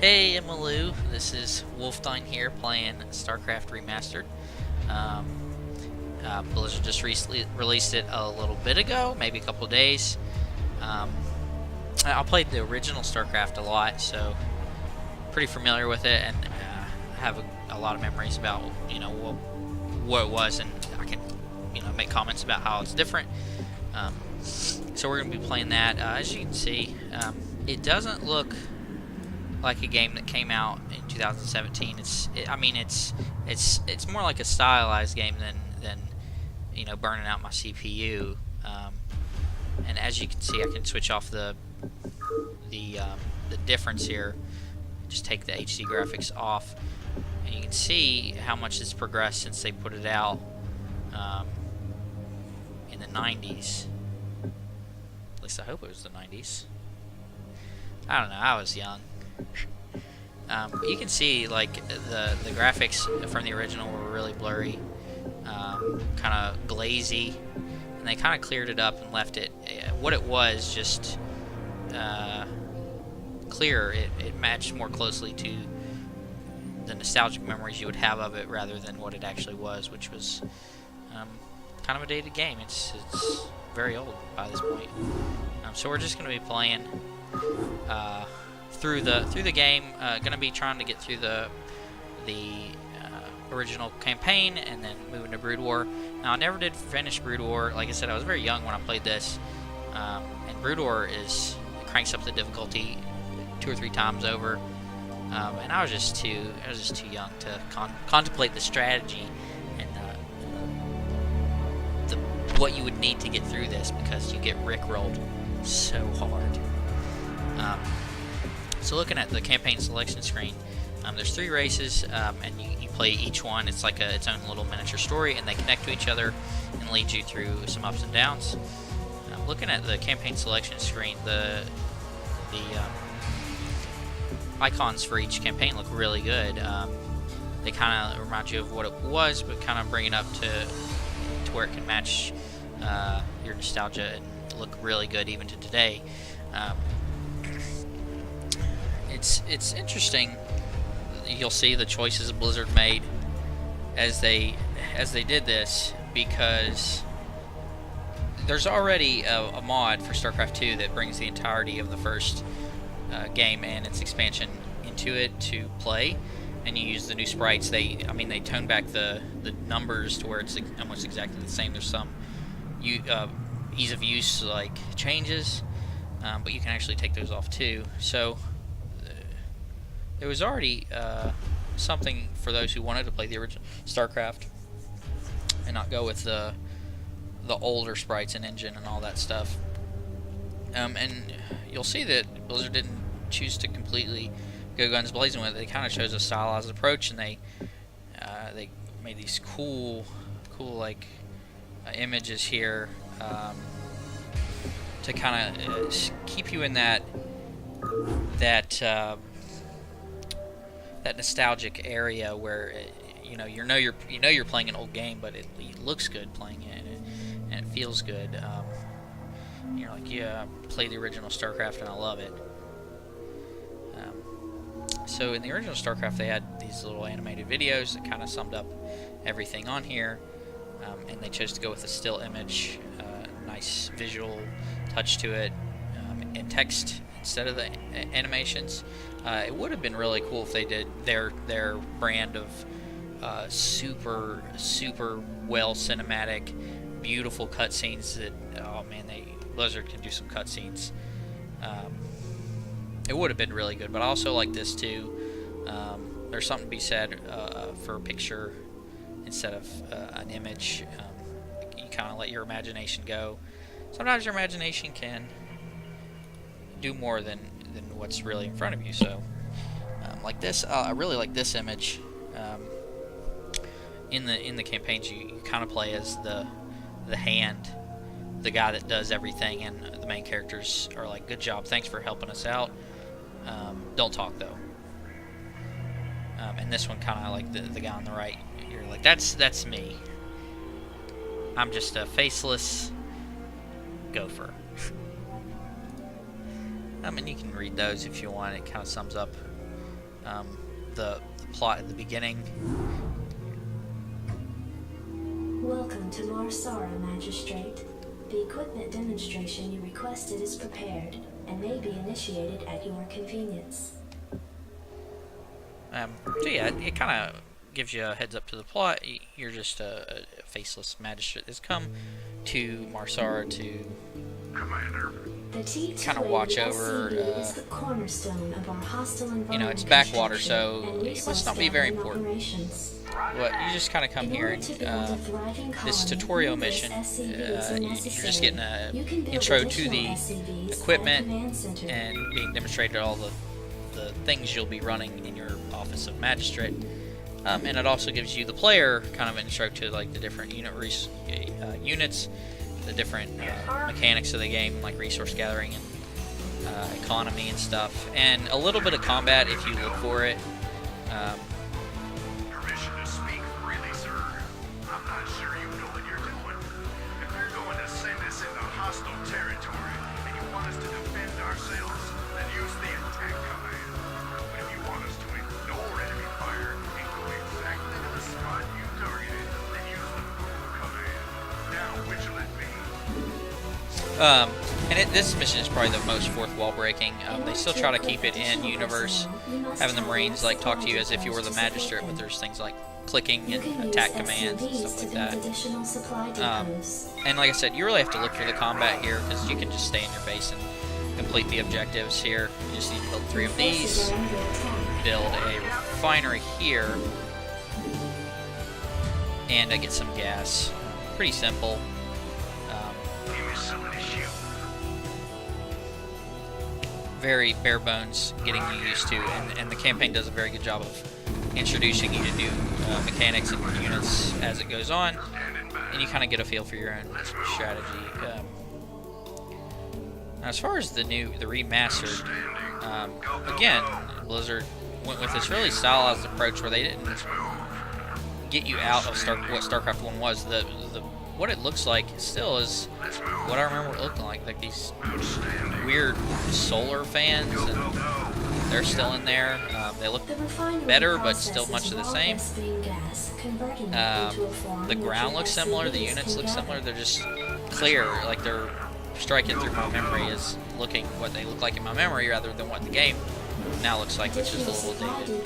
Hey Emmylou, this is Wolfdyne here playing StarCraft Remastered. Um, Blizzard just recently released it a little bit ago, maybe a couple days. Um, I played the original StarCraft a lot, so pretty familiar with it, and have a lot of memories about what it was, and I can make comments about how it's different. So we're gonna be playing that. As you can see, it doesn't look like a game that came out in 2017. It's more like a stylized game than burning out my CPU. And as you can see, I can switch off the difference here. Just take the HD graphics off, and you can see how much it's progressed since they put it out in the 90s. At least I hope it was the 90s. I don't know. I was young. You can see like the graphics from the original were really blurry, kind of glazy, and they kind of cleared it up and left it what it was, just clearer. It matched more closely to the nostalgic memories you would have of it rather than what it actually was, which was kind of a dated game. It's very old by this point. So we're just going to be playing through the game. Gonna be trying to get through the original campaign and then moving to Brood War. Now I never did finish Brood War. Like I said, I was very young when I played this, and Brood War cranks up the difficulty 2 or 3 times over, and I was just too young to contemplate the strategy and what you would need to get through this, because you get rickrolled so hard. So looking at the campaign selection screen, there's 3 races, and you play each one. It's like its own little miniature story, and they connect to each other and lead you through some ups and downs. Looking at the campaign selection screen, the icons for each campaign look really good. They kind of remind you of what it was, but kind of bring it up to where it can match your nostalgia and look really good even to today. It's interesting. You'll see the choices Blizzard made as they did this, because there's already a mod for StarCraft 2 that brings the entirety of the first game and its expansion into it to play, and you use the new sprites. They tone back the numbers to where it's almost exactly the same. There's some ease of use like changes, but you can actually take those off too. So there was already something for those who wanted to play the original StarCraft and not go with the older sprites and engine and all that stuff. And you'll see that Blizzard didn't choose to completely go guns blazing with it. They kind of chose a stylized approach, and they made these cool like images here to kind of keep you in that nostalgic area where you're playing an old game, but it looks good playing it, and it feels good. You're like, yeah, I played the original StarCraft and I love it. So in the original StarCraft, they had these little animated videos that kind of summed up everything on here, and they chose to go with a still image, nice visual touch to it, and text instead of the animations. It would have been really cool if they did their brand of super well cinematic, beautiful cutscenes. Blizzard can do some cutscenes. It would have been really good, but I also like this too. There's something to be said for a picture instead of an image. You kind of let your imagination go. Sometimes your imagination can do more than what's really in front of you. So like this, I really like this image. In the campaigns, you kind of play as the hand, the guy that does everything, and the main characters are like, good job, thanks for helping us out, don't talk though. And this one kind of like the guy on the right, you're like, that's me, I'm just a faceless gopher. And you can read those if you want. It kind of sums up the plot at the beginning. Welcome to Marsara, Magistrate. The equipment demonstration you requested is prepared and may be initiated at your convenience. So yeah, it kind of gives you a heads up to the plot. You're just a faceless magistrate that's come to Marsara to kind of watch over. Is the cornerstone of our hostile environment. You know, it's backwater, so and it must not be very important. operations. But you just kind of come here and this tutorial mission, you're just getting an intro to the equipment and being demonstrated all the things you'll be running in your office of magistrate. And it also gives you, the player, kind of an intro to like the different units, the different mechanics of the game, like resource gathering and economy and stuff, and a little bit of combat if you look for it. Permission to speak freely, sir. I'm not sure you know what you're doing. If you're going to send us into hostile territory and you want us to defend ourselves, then use the attack command. But if you want us to ignore enemy fire and go exactly to the spot you targeted, then use the move command. Now, which will it be? And this mission is probably the most fourth wall breaking. They still try to keep it in universe, having the Marines like talk to you as if you were the magistrate, but there's things like clicking and attack commands and stuff like that. And like I said, you really have to look for the combat here, because you can just stay in your base and complete the objectives here. You just need to build 3 of these, build a refinery here, and get some gas. Pretty simple. Very bare bones getting you used to, and the campaign does a very good job of introducing you to new mechanics and units as it goes on, and you kind of get a feel for your own strategy. Now as far as the remastered, again, Blizzard went with this really stylized approach where they didn't get you out of what StarCraft 1 was. What it looks like still is what I remember it looking like these weird solar fans, and they're still in there. They look better, but still much of the same. The ground looks similar, the units look similar, they're just clear, like they're striking through my memory as looking what they look like in my memory rather than what the game now looks like, which is a little dated.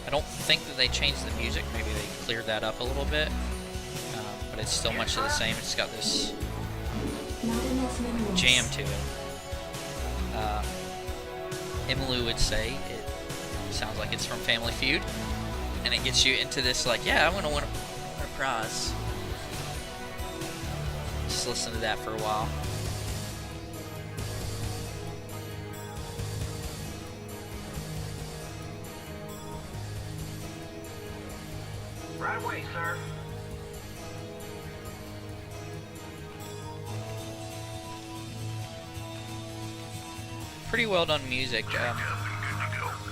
I don't think that they changed the music. Maybe they cleared that up a little bit, but it's still much of the same. It's got this jam to it. Emilu would say it sounds like it's from Family Feud, and it gets you into this like, yeah, I'm gonna win a prize. Just listen to that for a while. Right away, sir. Pretty well done music,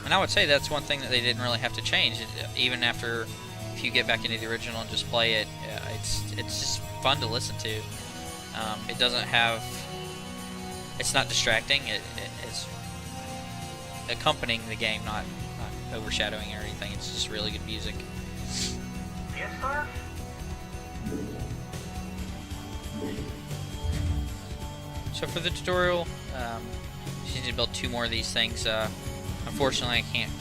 and I would say that's one thing that they didn't really have to change. Even after, if you get back into the original and just play it, it's just fun to listen to. It doesn't have, it's not distracting. It's accompanying the game, not overshadowing or anything. It's just really good music. Yes, sir. So for the tutorial, you need to build 2 more of these things. Unfortunately, I can't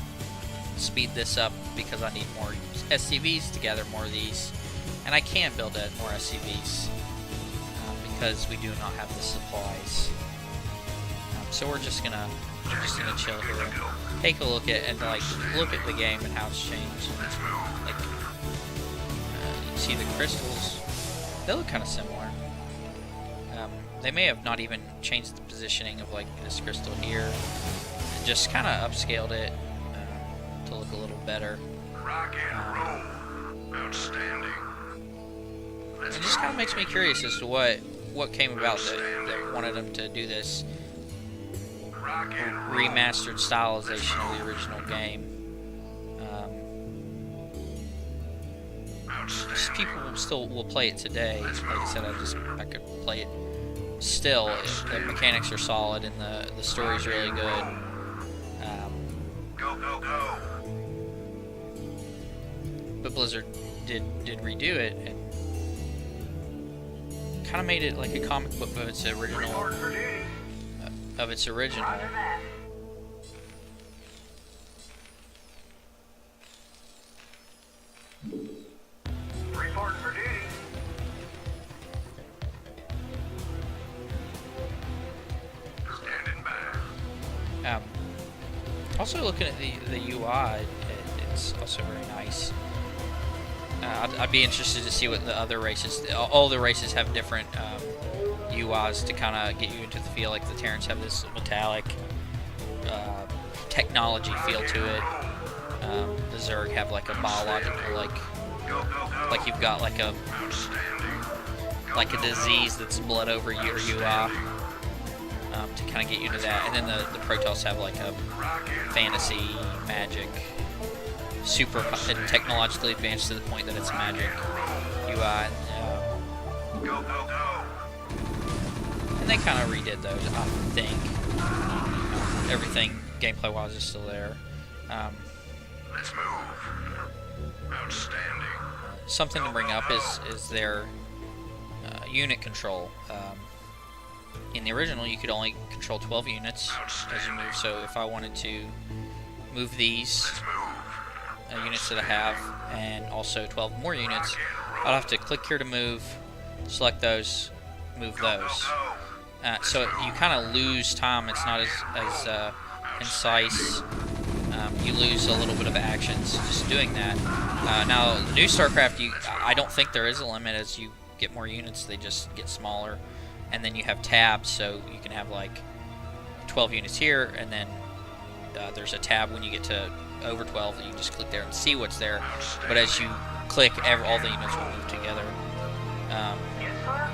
speed this up because I need more SCVs to gather more of these, and I can build more SCVs because we do not have the supplies. So we're just gonna chill here and take a look at look at the game and how it's changed. Like, you see the crystals; they look kind of similar. They may have not even changed the positioning of like this crystal here, and just kind of upscaled it to look a little better. Rock and roll. Outstanding. It just kind of makes me curious as to what came about that wanted them to do this remastered stylization of the original game. Just people still will play it today. Like I said, I could play it still, the mechanics are solid and the story's really good. Go, go, go. But Blizzard did redo it and kind of made it like a comic book of its original. Report for duty. Of its original. Roger that. Report for duty. Standing by. Also looking at the UI, it's also very nice. I'd be interested to see what the other races. All the races have different UIs to kind of get you into the feel. Like the Terrans have this metallic technology feel to it. The Zerg have like a biological, like you've got like a disease that's bled over your UI. To kind of get you to that, and then the Protoss have like a fantasy magic, super technologically advanced to the point that it's magic UI. And they kind of redid those, I think. Everything gameplay-wise is still there. Let's move. Outstanding. Something to bring up is their unit control. In the original, you could only control 12 units as you move. So if I wanted to move these units that I have, and also 12 more units, I'd have to click here to move, select those, move those. So you kind of lose time. It's not as concise. You lose a little bit of actions just doing that. Now, the new StarCraft, I don't think there is a limit. As you get more units, they just get smaller. And then you have tabs, so you can have like 12 units here, and then there's a tab when you get to over 12 that you just click there and see what's there. But as you click, all the units will move together. Yes, sir.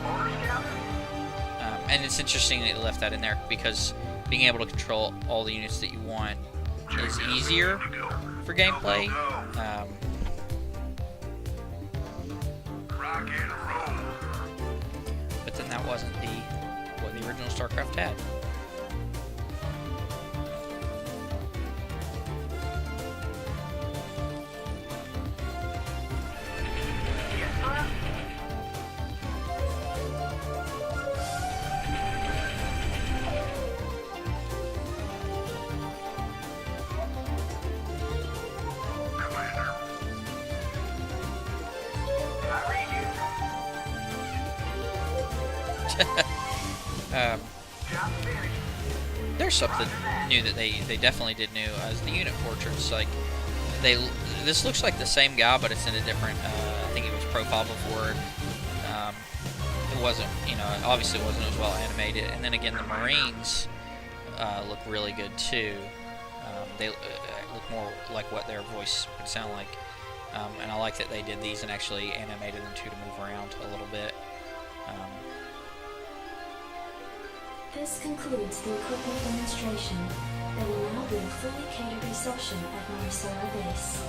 Orders, Captain. And it's interesting that they left that in there, because being able to control all the units that you want is easier for gameplay. Rock and roll. But then that wasn't what the original StarCraft had. Yes, sir. Commander. I read you. Job finished. There's something new that they definitely did new as the unit portraits. Like this looks like the same guy, but it's in a different. I think it was profile before. It wasn't, obviously it wasn't as well animated. And then again, the Marines look really good too. They look more like what their voice would sound like. And I like that they did these and actually animated them too to move around a little bit. This concludes the equipment demonstration. There will now be a fully catered reception at Marsara Base.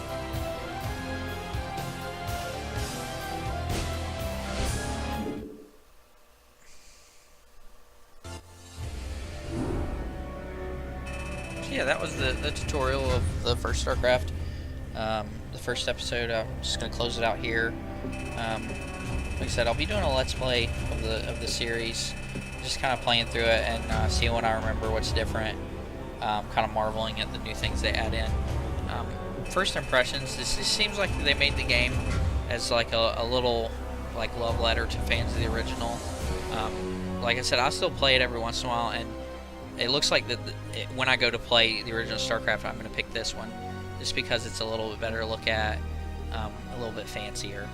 So yeah, that was the tutorial of the first StarCraft. The first episode. I'm just gonna close it out here. Like I said, I'll be doing a Let's Play of the series, just kind of playing through it and seeing what I remember, what's different. Kind of marveling at the new things they add in. First impressions. This seems like they made the game as like a little like love letter to fans of the original. Like I said, I still play it every once in a while, and it looks like that when I go to play the original StarCraft, I'm going to pick this one, just because it's a little bit better to look at, a little bit fancier.